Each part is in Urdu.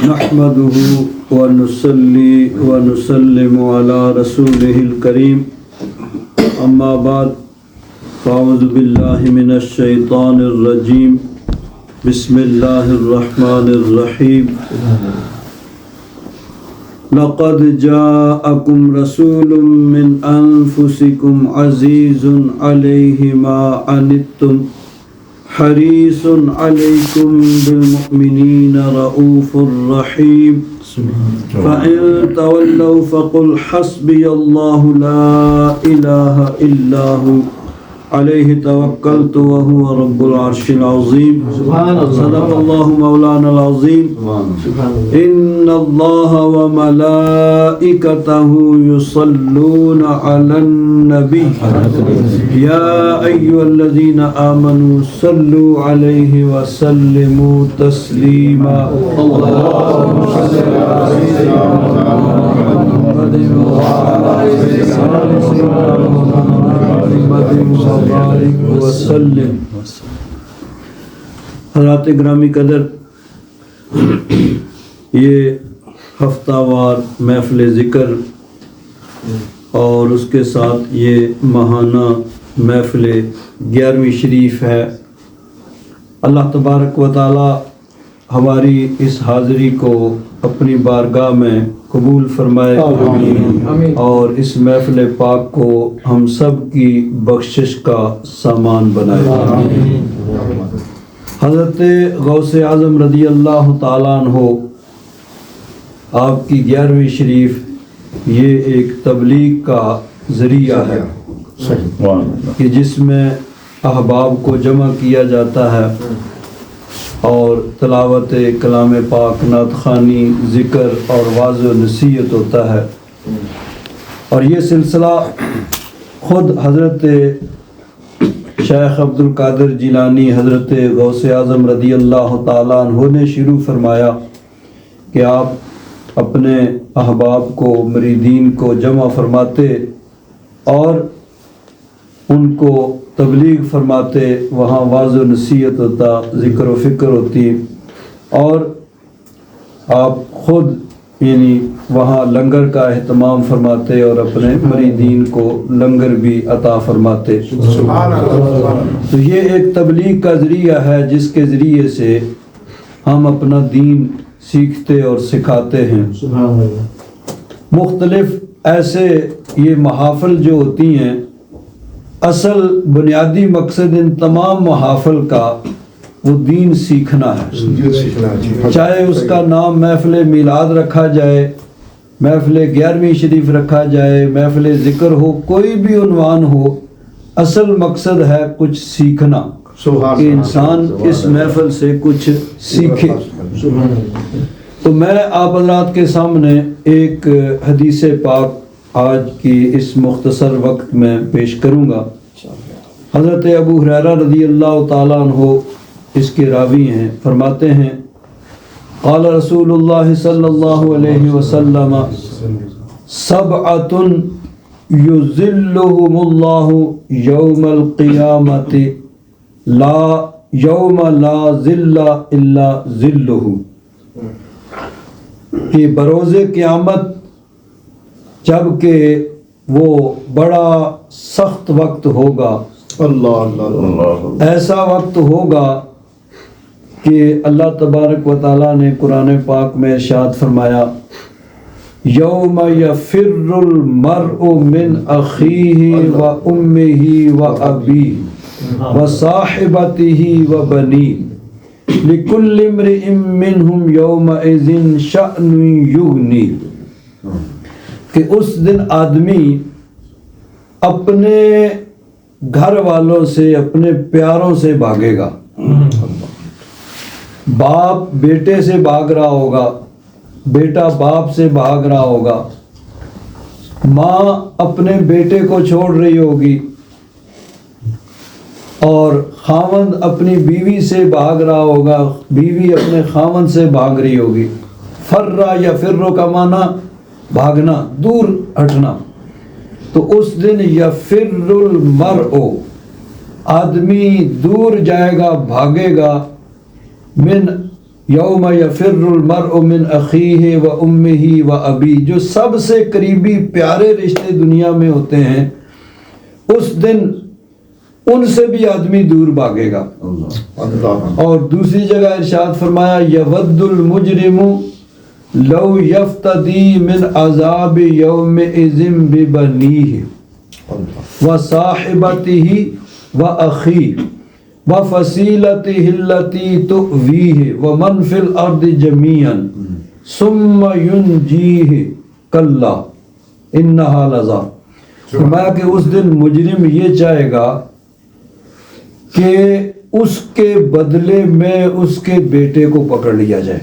نحمده ونصلي ونسلم على رسوله الكريم اما بعد فاعوذ بالله من الشيطان الرجيم بسم الله الرحمن الرحيم لقد جاءكم رسول من أنفسكم عزيز عليه ما عنتم حريص عليكم بالمؤمنين رؤوف رحيم فإن تولوا فقل حسبي الله لا إله إلا هو عليه توكلت وهو رب العرش العظيم صدق الله مولانا العظيم إن الله وملائكته يصلون على النبي يا أيها الذين آمنوا صلوا عليه وسلموا تسليما اللهم صل على سيدنا محمد وعلى آل سيدنا محمد وسلم. حضرات گرامی قدر، یہ ہفتہ وار محفل ذکر اور اس کے ساتھ یہ ماہانہ محفل 11ویں شریف ہے. اللہ تبارک و تعالی ہماری اس حاضری کو اپنی بارگاہ میں قبول فرمائے اور اس محفل پاک کو ہم سب کی بخشش کا سامان بنائے. حضرت غوث اعظم رضی اللہ تعالیٰ عنہ آپ کی 11ویں شریف یہ ایک تبلیغ کا ذریعہ ہے کہ جس میں احباب کو جمع کیا جاتا ہے اور تلاوت کلام پاک، نعت خوانی، ذکر اور واعظ و نصیحت ہوتا ہے. اور یہ سلسلہ خود حضرت شیخ عبد القادر جیلانی حضرت غوث اعظم رضی اللہ تعالیٰ عنہ نے شروع فرمایا کہ آپ اپنے احباب کو، مریدین کو جمع فرماتے اور ان کو تبلیغ فرماتے، وہاں واعظ و نصیحت ہوتا، ذکر و فکر ہوتی اور آپ خود یعنی وہاں لنگر کا اہتمام فرماتے اور اپنے مریدین کو لنگر بھی عطا فرماتے. تو یہ ایک تبلیغ کا ذریعہ ہے جس کے ذریعے سے ہم اپنا دین سیکھتے اور سکھاتے ہیں. مختلف ایسے یہ محافل جو ہوتی ہیں، اصل بنیادی مقصد ان تمام محافل کا وہ دین سیکھنا ہے. چاہے اس کا نام محفل میلاد رکھا جائے، محفل 11ویں شریف رکھا جائے، محفل ذکر ہو، کوئی بھی عنوان ہو، اصل مقصد ہے کچھ سیکھنا کہ انسان اس محفل سے کچھ سیکھے. تو میں آپ حضرات کے سامنے ایک حدیث پاک آج کی اس مختصر وقت میں پیش کروں گا. حضرت ابو ہریرہ رضی اللہ تعالیٰ عنہ اس کے راوی ہیں. فرماتے ہیں قال رسول اللہ صلی اللہ علیہ وسلم سبعۃ یظلہم اللہ یوم القیامۃ لا یوم لا ظل الا ظلہ، کہ بروز قیامت جب کہ وہ بڑا سخت وقت ہوگا، ایسا وقت ہوگا کہ اللہ تبارک و تعالیٰ نے قرآن پاک میں ارشاد فرمایا یوم یفر المرء من اخیہ و امہ و ابیہ و صاحبتہ و بنیہ لکل امرئ منہم یومئذ شأن یغنیہ، کہ اس دن آدمی اپنے گھر والوں سے، اپنے پیاروں سے بھاگے گا. باپ بیٹے سے بھاگ رہا ہوگا، بیٹا باپ سے بھاگ رہا ہوگا، ماں اپنے بیٹے کو چھوڑ رہی ہوگی اور خاوند اپنی بیوی سے بھاگ رہا ہوگا، بیوی اپنے خاوند سے بھاگ رہی ہوگی. فرّ یا فرّ کا معنی بھاگنا، دور ہٹنا. تو اس دن یفر المرء، آدمی دور جائے گا، بھاگے گا، من یوم یفر المرء من اخیہ و امہ و ابی، جو سب سے قریبی پیارے رشتے دنیا میں ہوتے ہیں، اس دن ان سے بھی آدمی دور بھاگے گا۔ اور دوسری جگہ ارشاد فرمایا یود المجرم لو یفتدی من عذاب یومئذ ببنیہ وصاحبتہ وأخیہ وفصیلتہ التی تؤویہ ومن فی الارض جمیعا ثم ینجیہ کلا انہا لظی۔ فرمایا کہ اس دن مجرم یہ چاہے گا کہ اس کے بدلے میں اس کے بیٹے کو پکڑ لیا جائے۔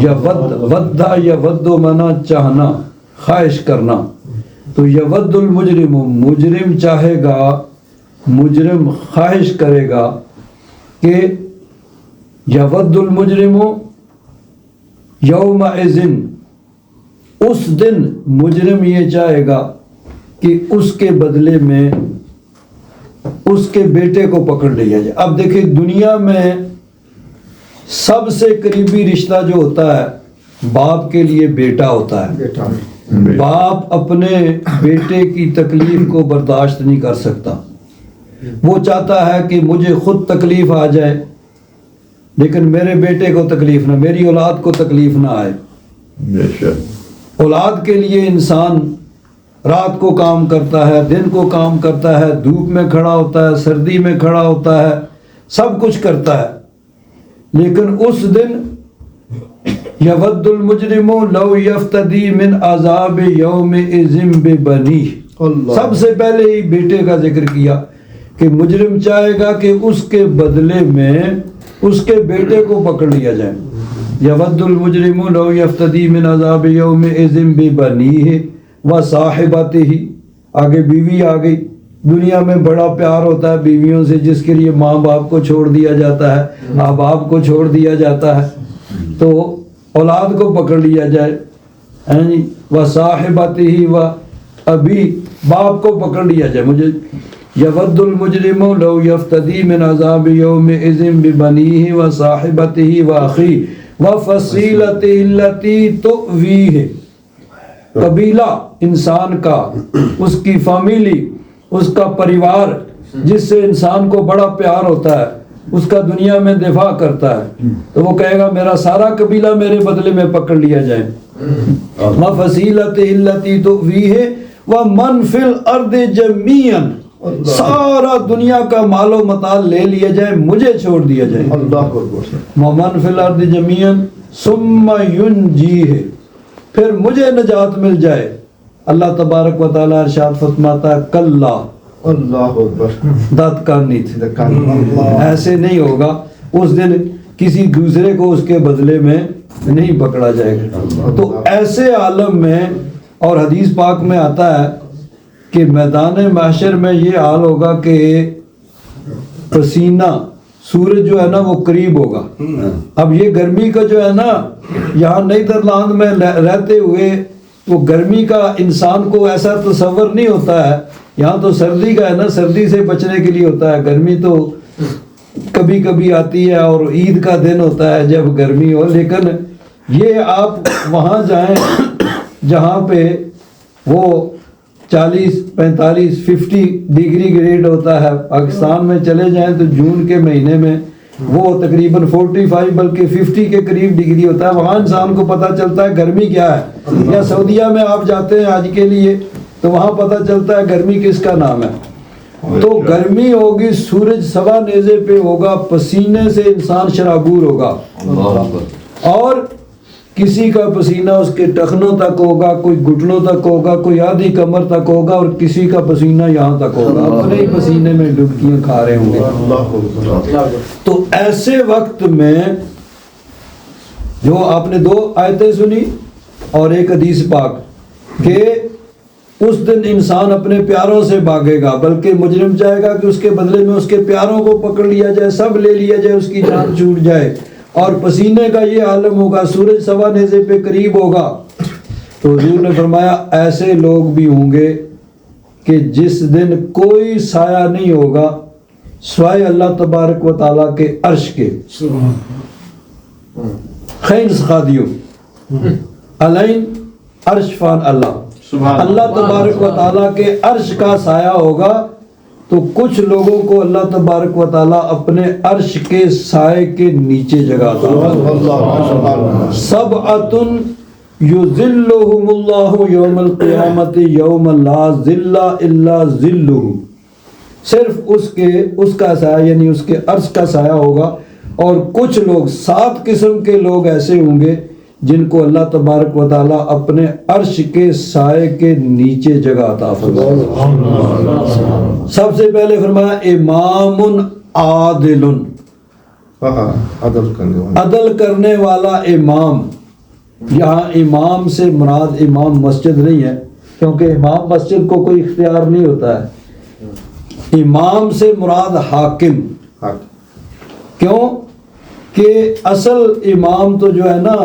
یود منا چاہنا، خواہش کرنا، تو یود المجرم، مجرم چاہے گا، مجرم خواہش کرے گا کہ یود المجرم یومئذ، اس دن مجرم یہ چاہے گا کہ اس کے بدلے میں اس کے بیٹے کو پکڑ لیا جائے۔ اب دیکھیں دنیا میں سب سے قریبی رشتہ جو ہوتا ہے باپ کے لیے بیٹا ہوتا ہے۔ باپ اپنے بیٹے کی تکلیف کو برداشت نہیں کر سکتا، وہ چاہتا ہے کہ مجھے خود تکلیف آ جائے لیکن میرے بیٹے کو تکلیف نہ، میری اولاد کو تکلیف نہ آئے۔ اولاد کے لیے انسان رات کو کام کرتا ہے، دن کو کام کرتا ہے، دھوپ میں کھڑا ہوتا ہے، سردی میں کھڑا ہوتا ہے، سب کچھ کرتا ہے، لیکن اس دن یود المجرم لو یفتدی من عذاب یومئذ ببنیہ، سب سے پہلے ہی بیٹے کا ذکر کیا کہ مجرم چاہے گا کہ اس کے بدلے میں اس کے بیٹے کو پکڑ لیا جائے۔ یود المجرم لو یفتدی من عذاب یومئذ ببنیہ وصاحبتہ، آگے بیوی آ گئی۔ دنیا میں بڑا پیار ہوتا ہے بیویوں سے، جس کے لیے ماں باپ کو چھوڑ دیا جاتا ہے، احباب کو چھوڑ دیا جاتا ہے، تو اولاد کو پکڑ لیا جائے، وصاحبتہ و ابی، باپ کو پکڑ لیا جائے۔ مجھے یود المجرم لو یفتدی من عذاب یومئذ ببنیہ وصاحبتہ واخیہ وفصیلتہ التی تؤویہ، قبیلہ انسان کا، اس کی فیملی، اس کا پریوار جس سے انسان کو بڑا پیار ہوتا ہے، اس کا دنیا میں دفاع کرتا ہے، تو وہ کہے گا میرا سارا قبیلہ میرے بدلے میں پکڑ لیا جائے۔ وفصیلتہ التی تؤویہ ومن فی الارض جمیعا، سارا دنیا کا مال و متاع لے لیا جائے، مجھے چھوڑ دیا جائے۔ ومن فی الارض جمیعا ثم ینجیہ، پھر مجھے نجات مل جائے۔ اللہ تبارک و تعالیٰ ارشاد فرماتا ہے کلا، اللہ اکبر، دت کانی تھی، ایسے نہیں ہوگا، اس دن کسی دوسرے کو اس کے بدلے میں نہیں پکڑا جائے گا۔ تو ایسے عالم میں، اور حدیث پاک میں آتا ہے کہ میدان محشر میں یہ حال ہوگا کہ پسینہ، سورج جو ہے نا وہ قریب ہوگا۔ اب یہ گرمی کا جو ہے نا، یہاں نیدرلینڈ میں رہتے ہوئے وہ گرمی کا انسان کو ایسا تصور نہیں ہوتا ہے، یہاں تو سردی کا ہے نا، سردی سے بچنے کے لیے ہوتا ہے، گرمی تو کبھی کبھی آتی ہے اور عید کا دن ہوتا ہے جب گرمی ہو، لیکن یہ آپ وہاں جائیں جہاں پہ وہ 40 45 50 ڈگری گریڈ ہوتا ہے۔ پاکستان میں چلے جائیں تو جون کے مہینے میں وہ تقریباً 45 بلکہ 50 کے قریب ڈگری ہوتا ہے، وہاں انسان کو پتہ چلتا ہے گرمی کیا ہے۔ یا سعودیہ میں آپ جاتے ہیں حج کے لیے تو وہاں پتہ چلتا ہے گرمی کس کا نام ہے۔ تو گرمی ہوگی، سورج سوا نیزے پہ ہوگا، پسینے سے انسان شرابور ہوگا، اور کسی کا پسینہ اس کے ٹخنوں تک ہوگا، کوئی گھٹنوں تک ہوگا، کوئی آدھی کمر تک ہوگا، اور کسی کا پسینہ یہاں تک ہوگا، اپنے ہی پسینے میں ڈبکیاں کھا رہے ہوں گے۔ تو ایسے وقت میں جو آپ نے 2 آیتیں سنی اور ایک حدیث پاک کہ اس دن انسان اپنے پیاروں سے بھاگے گا، بلکہ مجرم چاہے گا کہ اس کے بدلے میں اس کے پیاروں کو پکڑ لیا جائے، سب لے لیا جائے، اس کی جان چھوٹ جائے، اور پسینے کا یہ عالم ہوگا، سورج سوا نیزے پہ قریب ہوگا۔ تو حضور نے فرمایا ایسے لوگ بھی ہوں گے کہ جس دن کوئی سایہ نہیں ہوگا سوائے اللہ تبارک و تعالیٰ کے عرش کے، خین سخادیو علین عرش فان اللہ، اللہ تبارک و تعالیٰ کے عرش کا سایہ ہوگا تو کچھ لوگوں کو اللہ تبارک و تعالیٰ اپنے عرش کے سائے کے نیچے جگہ عطا، سبعۃ یذلہم اللہ یوم القیامت یوم لا ظل الا ظلہ، صرف اس کا سایہ یعنی اس کے عرش کا سایہ ہوگا، اور کچھ لوگ 7 قسم کے لوگ ایسے ہوں گے جن کو اللہ تبارک و تعالیٰ اپنے عرش کے سائے کے نیچے جگہ عطا فرمائے۔ سب سے پہلے فرمایا امام عادل، عدل کرنے والا امام۔ یہاں امام سے مراد امام مسجد نہیں ہے، کیونکہ امام مسجد کو کوئی اختیار نہیں ہوتا ہے، امام سے مراد حاکم۔ کیوں کہ اصل امام تو جو ہے نا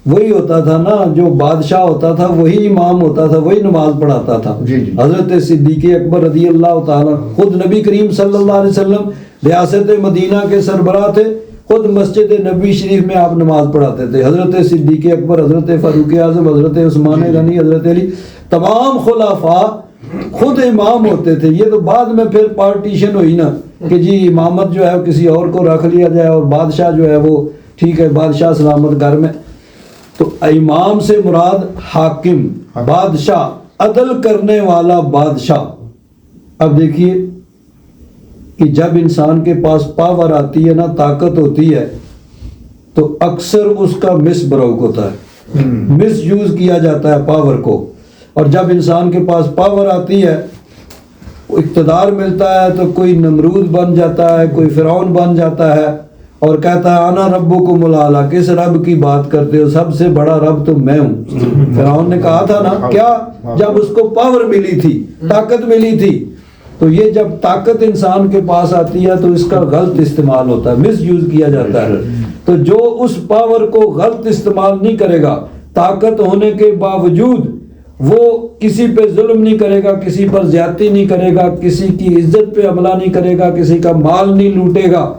وہی ہوتا تھا نا، جو بادشاہ ہوتا تھا وہی امام ہوتا تھا، وہی نماز پڑھاتا تھا۔ حضرت صدیق اکبر رضی اللہ تعالیٰ، خود نبی کریم صلی اللہ علیہ وسلم ریاست مدینہ کے سربراہ تھے، خود مسجد نبی شریف میں آپ نماز پڑھاتے تھے۔ حضرت صدیق اکبر، حضرت فاروق اعظم، حضرت عثمان غنی، حضرت علی، تمام خلفاء خود امام ہوتے تھے۔ یہ تو بعد میں پھر پارٹیشن ہوئی نا کہ جی امامت جو ہے کسی اور کو رکھ لیا جائے اور بادشاہ جو ہے وہ ٹھیک ہے بادشاہ سلامت گھر میں۔ تو امام سے مراد حاکم، بادشاہ، عدل کرنے والا بادشاہ۔ اب دیکھیے کہ جب انسان کے پاس پاور آتی ہے نا، طاقت ہوتی ہے، تو اکثر اس کا مس بروک ہوتا ہے، مس یوز کیا جاتا ہے پاور کو۔ اور جب انسان کے پاس پاور آتی ہے، اقتدار ملتا ہے، تو کوئی نمرود بن جاتا ہے، کوئی فرعون بن جاتا ہے اور کہتا ہے انا ربکم الاعلی، کس رب کی بات کرتے ہو، سب سے بڑا رب تو میں ہوں۔ فرعون نے کہا تھا نا، کیا جب اس کو پاور ملی تھی، طاقت ملی تھی، تو یہ جب طاقت انسان کے پاس آتی ہے تو اس کا غلط استعمال ہوتا ہے، مس یوز کیا جاتا ہے۔ تو جو اس پاور کو غلط استعمال نہیں کرے گا، طاقت ہونے کے باوجود وہ کسی پہ ظلم نہیں کرے گا، کسی پر زیادتی نہیں کرے گا، کسی کی عزت پہ حملہ نہیں کرے گا، کسی کا مال نہیں لوٹے گا،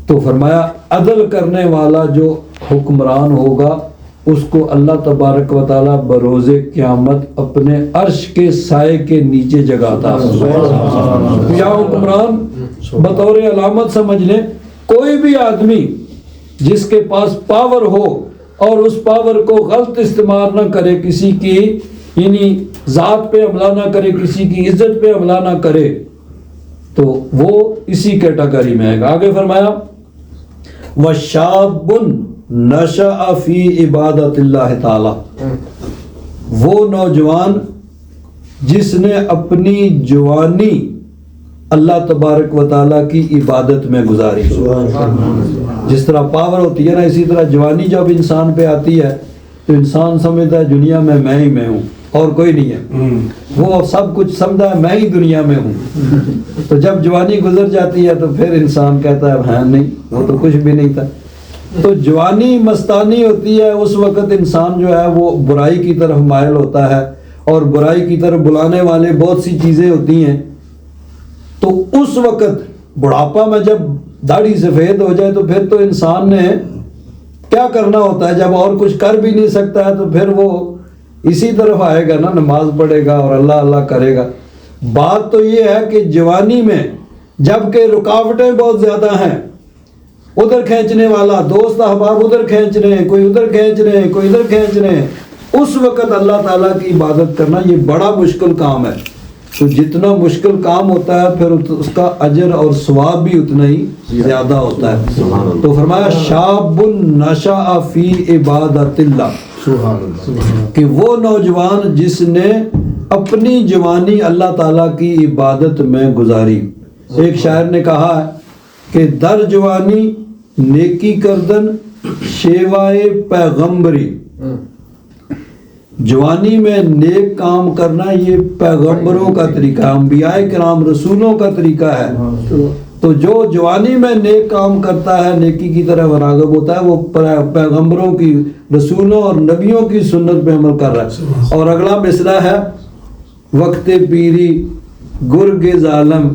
تو فرمایا عدل کرنے والا جو حکمران ہوگا اس کو اللہ تبارک و تعالیٰ بروز قیامت اپنے عرش کے سائے کے نیچے جگاتا ہے۔ یا حکمران بطور علامت سمجھ لیں، کوئی بھی آدمی جس کے پاس پاور ہو اور اس پاور کو غلط استعمال نہ کرے، کسی کی یعنی ذات پہ حملہ نہ کرے، کسی کی عزت پہ حملہ نہ کرے، تو وہ اسی کیٹیگری میں آئے گا۔ آگے فرمایا وَشَابٌ نَشَأَ فِي عِبَادَةِ اللَّهِ تعالی، وہ نوجوان جس نے اپنی جوانی اللہ تبارک و تعالیٰ کی عبادت میں گزاری۔ جس طرح پاور ہوتی ہے نا، اسی طرح جوانی جب انسان پہ آتی ہے تو انسان سمجھتا ہے دنیا میں میں ہی میں ہوں اور کوئی نہیں ہے، وہ سب کچھ سمجھتا ہے میں ہی دنیا میں ہوں۔ تو جب جوانی گزر جاتی ہے تو پھر انسان کہتا ہے ہاں نہیں، وہ تو کچھ بھی نہیں تھا۔ تو جوانی مستانی ہوتی ہے، اس وقت انسان جو ہے وہ برائی کی طرف مائل ہوتا ہے، اور برائی کی طرف بلانے والے بہت سی چیزیں ہوتی ہیں۔ تو اس وقت بڑھاپا میں جب داڑھی سفید ہو جائے تو پھر تو انسان نے کیا کرنا ہوتا ہے، جب اور کچھ کر بھی نہیں سکتا ہے تو پھر وہ اسی طرف آئے گا نا، نماز پڑھے گا اور اللہ اللہ کرے گا۔ بات تو یہ ہے کہ جوانی میں جب کہ رکاوٹیں بہت زیادہ ہیں، ادھر کھینچنے والا دوست احباب ادھر کھینچ رہے ہیں، کوئی ادھر کھینچ رہے ہیں، کوئی ادھر کھینچ رہے ہیں، اس وقت اللہ تعالیٰ کی عبادت کرنا یہ بڑا مشکل کام ہے۔ تو جتنا مشکل کام ہوتا ہے پھر اس کا اجر اور ثواب بھی اتنا ہی زیادہ ہوتا ہے۔ تو فرمایا شاب نشأ فی عبادت اللہ، کہ وہ نوجوان جس نے اپنی جوانی اللہ تعالیٰ کی عبادت میں گزاری۔ ایک شاعر نے کہا ہے کہ در جوانی نیکی کردن شیوائے پیغمبری، جوانی میں نیک کام کرنا یہ پیغمبروں کا طریقہ ہے، انبیاء کرام رسولوں کا طریقہ ہے۔ تو جو جوانی میں نیک کام کرتا ہے، نیکی کی طرف راغب ہوتا ہے، وہ پیغمبروں کی، رسولوں اور نبیوں کی سنت پہ عمل کر رہا ہے۔ اور اگلا مصرع ہے وقت پیری گرگ ظالم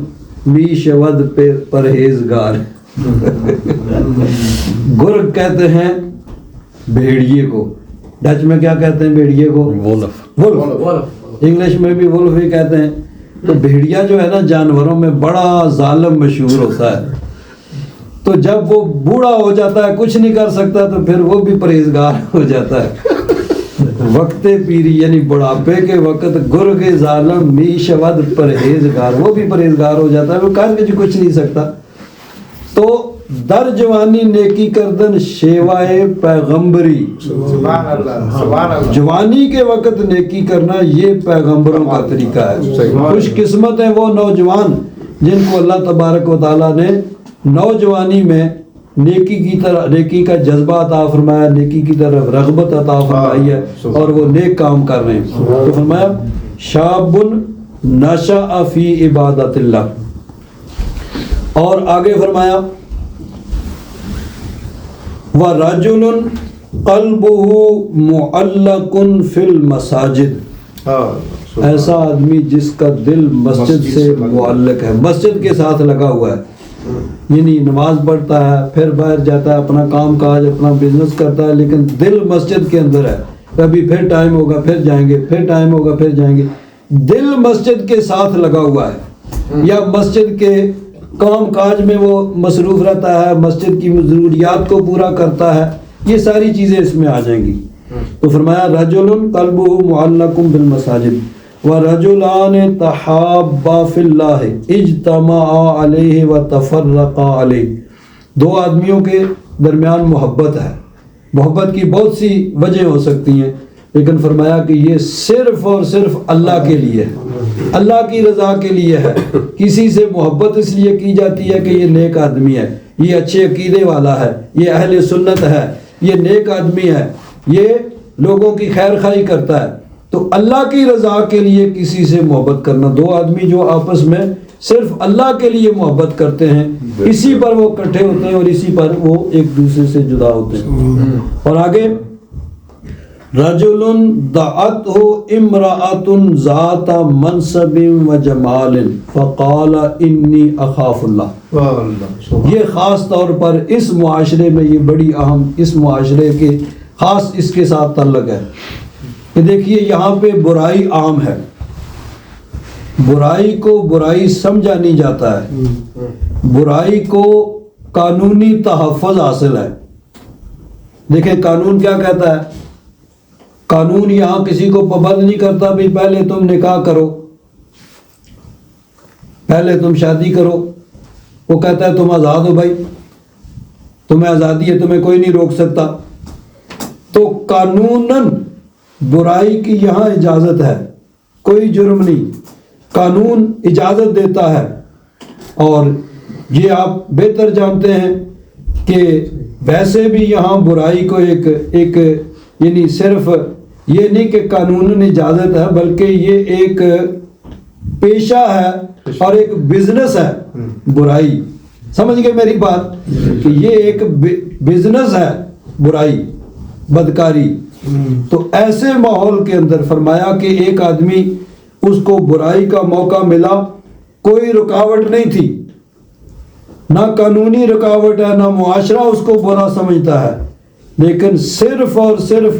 می شود پہ پرہیزگار۔ گرگ کہتے ہیں بھیڑیے کو، ڈچ میں کیا کہتے ہیں بھیڑیے کو؟ وولف، انگلش میں بھی وولف ہی کہتے ہیں۔ تو بھیڑیا جو ہے نا جانوروں میں بڑا ظالم مشہور ہوتا ہے، تو جب وہ بوڑھا ہو جاتا ہے کچھ نہیں کر سکتا تو پھر وہ بھی پرہیزگار ہو جاتا ہے۔ وقت پیری یعنی بڑھاپے کے وقت گرگ ظالم می شود پرہیزگار، وہ بھی پرہیزگار ہو جاتا ہے، وہ کر کے کچھ نہیں سکتا۔ تو در جوانی نیکی کردن شیوائے پیغمبری، جوانی کے وقت نیکی کرنا یہ پیغمبروں کا طریقہ ہے۔ خوش قسمت ہیں وہ نوجوان جن کو اللہ تبارک و تعالیٰ نے نوجوانی میں نیکی کا جذبہ عطا فرمایا، نیکی کی طرف رغبت عطا فرمائی ہے اور وہ نیک کام کر رہے ہیں۔ تو فرمایا شاب نشأ فی عبادت اللہ، اور آگے فرمایا وَرَجُلٌ قَلْبُهُ مُعَلَّقٌ فِي الْمَسَاجِدِ، ایسا آدمی جس کا دل مسجد سے معلق ہے، مسجد کے ساتھ لگا ہوا ہے، یعنی نماز پڑھتا ہے پھر باہر جاتا ہے اپنا کام کاج اپنا بزنس کرتا ہے، لیکن دل مسجد کے اندر ہے، کبھی پھر ٹائم ہوگا پھر جائیں گے، پھر ٹائم ہوگا پھر جائیں گے، دل مسجد کے ساتھ لگا ہوا ہے، یا مسجد کے کام کاج میں وہ مصروف رہتا ہے، مسجد کی ضروریات کو پورا کرتا ہے، یہ ساری چیزیں اس میں آ جائیں گی۔ تو فرمایا رجل قلبه معلق بالمساجد ورجلان تحابا فی اللہ اجتمعا علیہ وتفرقا علیہ، دو آدمیوں کے درمیان محبت ہے، محبت کی بہت سی وجہ ہو سکتی ہیں، لیکن فرمایا کہ یہ صرف اور صرف اللہ کے لیے ہے، اللہ کی رضا کے لیے ہے۔ کسی سے محبت اس لیے کی جاتی ہے کہ یہ نیک آدمی ہے، یہ اچھے عقیدے والا ہے، یہ اہل سنت ہے، یہ نیک آدمی ہے، یہ لوگوں کی خیر خواہی کرتا ہے۔ تو اللہ کی رضا کے لیے کسی سے محبت کرنا، دو آدمی جو آپس میں صرف اللہ کے لیے محبت کرتے ہیں، اسی پر وہ اکٹھے ہوتے ہیں اور اسی پر وہ ایک دوسرے سے جدا ہوتے ہیں۔ اور آگے رجل دعته امرأة ذات منصب و جمال فقال انی اخاف اللہ، یہ خاص طور پر اس معاشرے میں یہ بڑی اہم، اس معاشرے کے خاص اس کے ساتھ تعلق ہے کہ دیکھیے یہاں پہ برائی عام ہے، برائی کو برائی سمجھا نہیں جاتا ہے، برائی کو قانونی تحفظ حاصل ہے۔ دیکھیں قانون کیا کہتا ہے، قانون یہاں کسی کو پابند نہیں کرتا بھی پہلے تم نکاح کرو، پہلے تم شادی کرو، وہ کہتا ہے تم آزاد ہو بھائی، تمہیں آزادی ہے، تمہیں کوئی نہیں روک سکتا۔ تو قانوناً برائی کی یہاں اجازت ہے، کوئی جرم نہیں، قانون اجازت دیتا ہے۔ اور یہ آپ بہتر جانتے ہیں کہ ویسے بھی یہاں برائی کو ایک یعنی صرف یہ نہیں کہ قانون اجازت ہے، بلکہ یہ ایک پیشہ ہے اور ایک بزنس ہے برائی، سمجھ گئے میری بات، کہ یہ ایک بزنس ہے برائی، بدکاری۔ تو ایسے ماحول کے اندر فرمایا کہ ایک آدمی اس کو برائی کا موقع ملا، کوئی رکاوٹ نہیں تھی، نہ قانونی رکاوٹ ہے نہ معاشرہ اس کو برا سمجھتا ہے، لیکن صرف اور صرف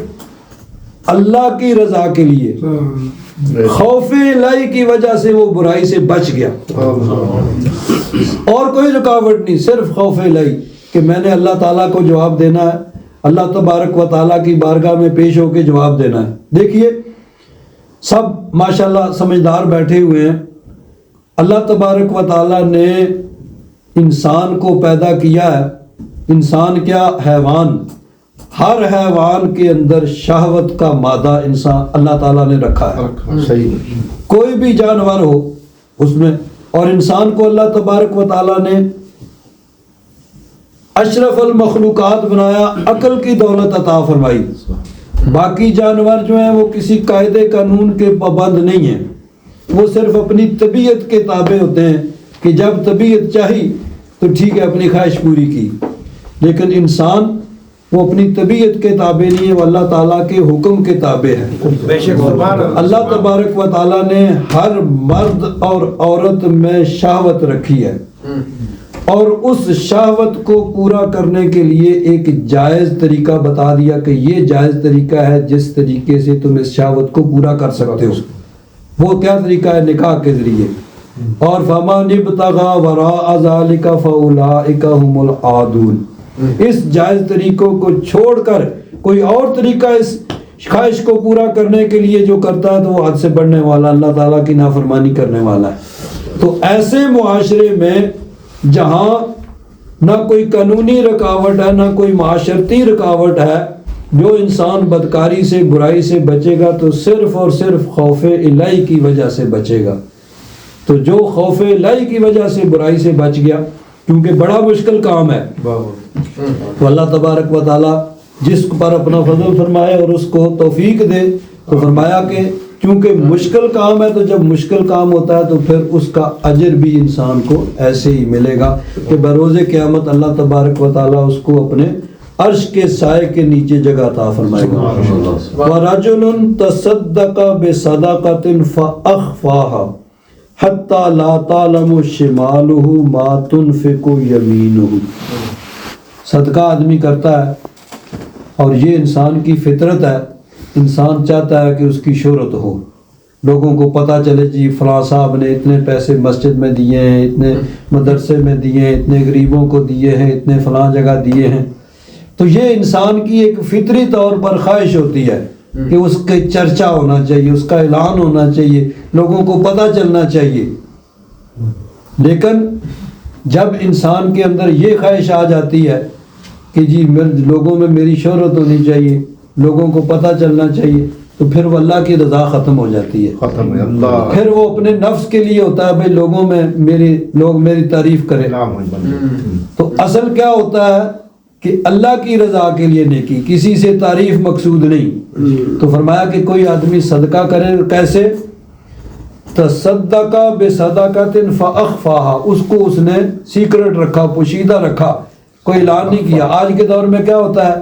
اللہ کی رضا کے لیے خوف الہی کی وجہ سے وہ برائی سے بچ گیا، اور کوئی رکاوٹ نہیں، صرف خوف الہی کہ میں نے اللہ تعالیٰ کو جواب دینا ہے، اللہ تبارک و تعالیٰ کی بارگاہ میں پیش ہو کے جواب دینا ہے۔ دیکھیے سب ماشاءاللہ سمجھدار بیٹھے ہوئے ہیں، اللہ تبارک و تعالیٰ نے انسان کو پیدا کیا ہے، انسان کیا حیوان، ہر حیوان کے اندر شہوت کا مادہ انسان اللہ تعالیٰ نے رکھا ہے، صحیح، کوئی بھی جانور ہو اس میں، اور انسان کو اللہ تبارک و تعالیٰ نے اشرف المخلوقات بنایا، عقل کی دولت عطا فرمائی۔ باقی جانور جو ہیں وہ کسی قاعدے قانون کے پابند نہیں ہیں، وہ صرف اپنی طبیعت کے تابع ہوتے ہیں کہ جب طبیعت چاہی تو ٹھیک ہے اپنی خواہش پوری کی، لیکن انسان وہ اپنی طبیعت کے تابع نہیں ہے، وہ اللہ تعالیٰ کے حکم کے تابع ہے۔ اللہ تبارک و تعالیٰ نے ہر مرد اور عورت میں شہوت رکھی ہے، اور اس شہوت کو پورا کرنے کے لیے ایک جائز طریقہ بتا دیا کہ یہ جائز طریقہ ہے جس طریقے سے تم اس شہوت کو پورا کر سکتے ہو. وہ کیا طریقہ ہے؟ نکاح کے ذریعے. اور فَمَنِ ابْتَغَىٰ وَرَاءَ ذَلِكَ فَأُولَٰئِكَ هُمُ الْعَادُونَ. اس جائز طریقوں کو چھوڑ کر کوئی اور طریقہ اس خواہش کو پورا کرنے کے لیے جو کرتا ہے تو وہ حد سے بڑھنے والا، اللہ تعالیٰ کی نافرمانی کرنے والا ہے. تو ایسے معاشرے میں جہاں نہ کوئی قانونی رکاوٹ ہے نہ کوئی معاشرتی رکاوٹ ہے، جو انسان بدکاری سے برائی سے بچے گا تو صرف اور صرف خوف الہی کی وجہ سے بچے گا. تو جو خوف الہی کی وجہ سے برائی سے بچ گیا، کیونکہ بڑا مشکل کام ہے، تو اللہ تبارک و تعالیٰ جس پر اپنا فضل فرمائے اور اس کو توفیق دے، تو فرمایا کہ چونکہ مشکل کام ہے تو جب مشکل کام ہوتا ہے تو پھر اس کا اجر بھی انسان کو ایسے ہی ملے گا کہ بروز قیامت اللہ تبارک و تعالیٰ اس کو اپنے عرش کے سائے کے نیچے جگہ عطا فرمائے گا. وَرَجُلٌ تَصَدَّقَ بِصَدَقَةٍ فَأَخْفَاهَا حَتَّى لَا تَعْلَمُ شِمَالُهُ مَا تُنْفِقُ يَمِينُهُ. صدقہ آدمی کرتا ہے اور یہ انسان کی فطرت ہے، انسان چاہتا ہے کہ اس کی شہرت ہو، لوگوں کو پتہ چلے جی فلاں صاحب نے اتنے پیسے مسجد میں دیے ہیں، اتنے مدرسے میں دیے ہیں، اتنے غریبوں کو دیے ہیں، اتنے فلاں جگہ دیے ہیں. تو یہ انسان کی ایک فطری طور پر خواہش ہوتی ہے کہ اس کے چرچا ہونا چاہیے، اس کا اعلان ہونا چاہیے، لوگوں کو پتہ چلنا چاہیے. لیکن جب انسان کے اندر یہ خواہش آ جاتی ہے کہ جی لوگوں میں میری شہرت ہونی چاہیے، لوگوں کو پتہ چلنا چاہیے، تو پھر وہ اللہ کی رضا ختم ہو جاتی ہے. پھر وہ اپنے نفس کے لیے ہوتا ہے بھائی لوگوں میں لوگ میری تعریف کریں. تو اصل کیا ہوتا ہے کہ اللہ کی رضا کے لیے نیکی، کسی سے تعریف مقصود نہیں. تو فرمایا کہ کوئی آدمی صدقہ کرے، کیسے؟ تصدق بصدقۃ فاخفاها، اس کو اس نے سیکرٹ رکھا، پوشیدہ رکھا، کوئی اعلان نہیں کیا. آج کے دور میں کیا ہوتا ہے،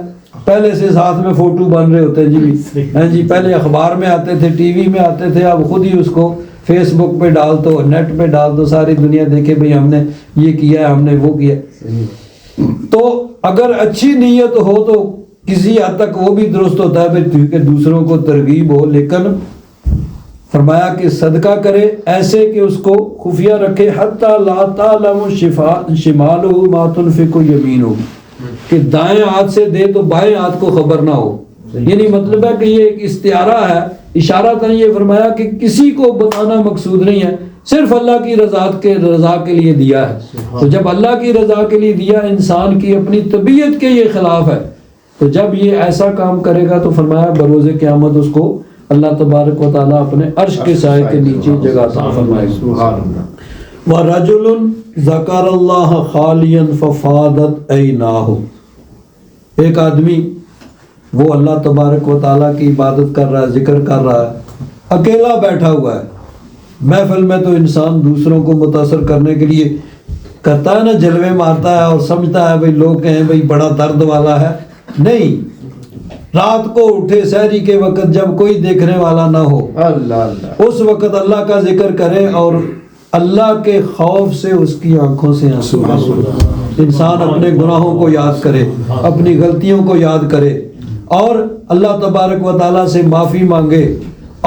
پہلے سے ساتھ میں فوٹو بن رہے ہوتے ہیں جی پہلے اخبار میں آتے تھے، ٹی وی میں آتے تھے، اب خود ہی اس کو فیس بک پہ ڈال دو، نیٹ پہ ڈال دو، ساری دنیا دیکھے بھئی ہم نے یہ کیا ہے، ہم نے وہ کیا. تو اگر اچھی نیت ہو تو کسی حد تک وہ بھی درست ہوتا ہے بھئی کہ دوسروں کو ترغیب ہو. لیکن فرمایا کہ صدقہ کرے ایسے کہ اس کو خفیہ رکھے، حتی لا تعلم شمالہ ما تنفق یمینہ، کہ دائیں ہاتھ سے دے تو بائیں ہاتھ کو خبر نہ ہو. یعنی مطلب ہے کہ یہ ایک استعارہ ہے، اشارہ تھا. یہ فرمایا کہ کسی کو بتانا مقصود نہیں ہے، صرف اللہ کی رضا کے لیے دیا ہے. تو جب اللہ کی رضا کے لیے دیا، انسان کی اپنی طبیعت کے یہ خلاف ہے، تو جب یہ ایسا کام کرے گا تو فرمایا بروز قیامت اس کو اللہ تبارک و تعالیٰ اپنے عرش کے سائے کے نیچے جگہ عطا فرمائے گا. وَرَجُلٌ ذَكَرَ اللَّهَ خَالِيًا فَفَاضَتْ عَيْنَاهُ. ایک آدمی وہ اللہ تبارک و تعالیٰ کی عبادت کر رہا ہے، ذکر کر رہا ہے، اکیلا بیٹھا ہوا ہے. محفل میں تو انسان دوسروں کو متاثر کرنے کے لیے کرتا ہے نا، جلوے مارتا ہے اور سمجھتا ہے بھئی لوگ کہیں بھئی بڑا درد والا ہے. نہیں، رات کو اٹھے سحری کے وقت جب کوئی دیکھنے والا نہ ہو، اس وقت اللہ کا ذکر کرے اور اللہ کے خوف سے اس کی آنکھوں سے آنسو انسان اپنے گناہوں کو یاد کرے، اپنی غلطیوں کو یاد کرے اور اللہ تبارک و تعالیٰ سے معافی مانگے.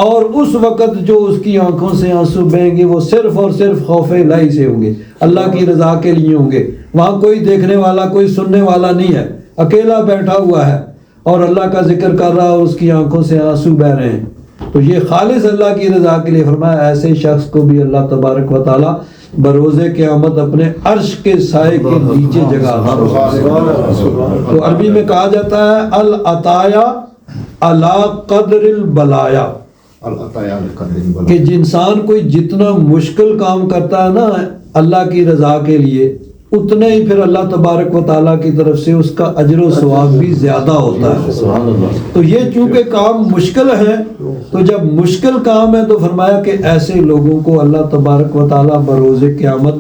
اور اس وقت جو اس کی آنکھوں سے آنسو بہیں گے وہ صرف اور صرف خوف الہی سے ہوں گے، اللہ کی رضا کے لیے ہوں گے. وہاں کوئی دیکھنے والا، کوئی سننے والا نہیں ہے، اکیلا بیٹھا ہوا ہے اور اللہ کا ذکر کر رہا ہے اور اس کی آنکھوں سے آنسو بہ رہے ہیں. تو یہ خالص اللہ کی رضا کے لیے. فرمایا ایسے شخص کو بھی اللہ تبارک و تعالیٰ بروز قیامت اپنے عرش کے سائے کے نیچے جگہ. تو عربی میں کہا جاتا ہے العطایا علی قدر البلایا، کہ انسان کوئی جتنا مشکل کام کرتا ہے نا اللہ کی رضا کے لیے، اتنے ہی پھر اللہ تبارک و تعالیٰ کی طرف سے اس کا اجر و ثواب بھی زیادہ ہوتا ہے. تو یہ چونکہ کام مشکل ہے، تو جب مشکل کام ہے تو فرمایا کہ ایسے لوگوں کو اللہ تبارک و تعالیٰ بروز قیامت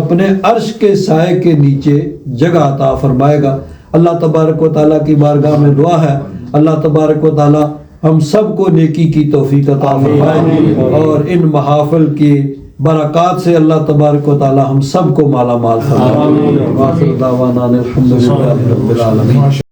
اپنے عرش کے سائے کے نیچے جگہ عطا فرمائے گا. اللہ تبارک و تعالیٰ کی بارگاہ میں دعا ہے اللہ تبارک و تعالیٰ ہم سب کو نیکی کی توفیق عطا فرمائے اور ان محافل کی برکات سے اللہ تبارک و تعالی ہم سب کو مالا مال فرمائے. آخر دعوانا الحمدللہ رب العالمین.